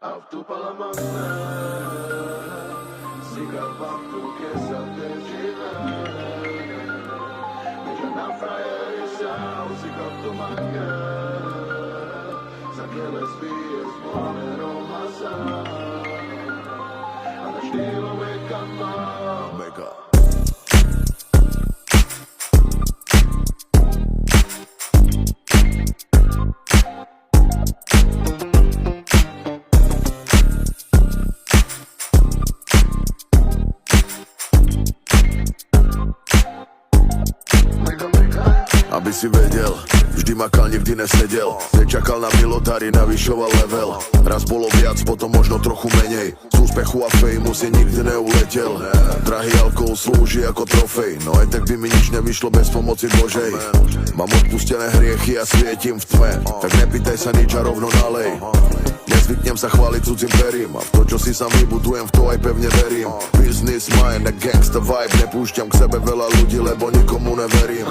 A tu pa la manna si fatto che sa te gira e già na fraia si fatto manca sa che le spie smuovero massa alla stilo me camma mega. Aby si vedel, vždy makal, nikdy nesedel. Nečakal na milotári, navyšoval level. Raz bolo viac, potom možno trochu menej. Z úspechu a fejmu si nikdy neuletel. Drahý alkohol slúži ako trofej, no aj tak by mi nič nevyšlo bez pomoci Božej. Mám odpustené hriechy a svietim v tme, tak nepýtaj sa nič a rovno nalej. Nezvyknem sa chváliť cudzím perím a v to, čo si sám vybudujem, v to aj pevne verím. Business mind a gangsta vibe, nepúšťam k sebe veľa ľudí, lebo nikomu neverím.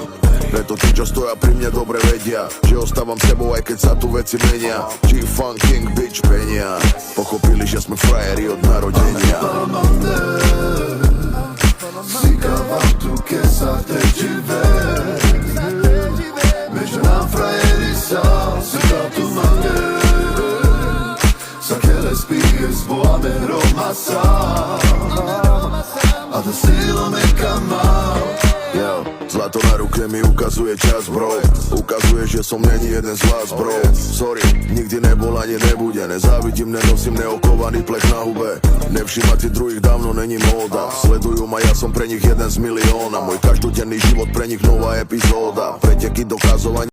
Preto tí, čo stoja pri mne, dobre vedia, že ostávam sebou, aj keď sa tu veci menia. G-Funk, King, bitch, penia. Pochopili, že sme frajeri od narodenia. Si cavato che sa te ci vede Među nam frajeri sa si tu mange Sa che le spie svuome Roma sa A da silo me kamao Yo, zlato na ruke mi ukazuje čas, bro. Ukazuje, že som není jeden z vás, bro. Sorry, nikdy nebol ani nebude. Nezávidím, nenosím neokovaný plech na hube. Nevšímať si druhých dávno není móda. Sledujú ma, ja som pre nich jeden z milióna. Môj každodenný život pre nich nová epizóda. Preteky dokazovania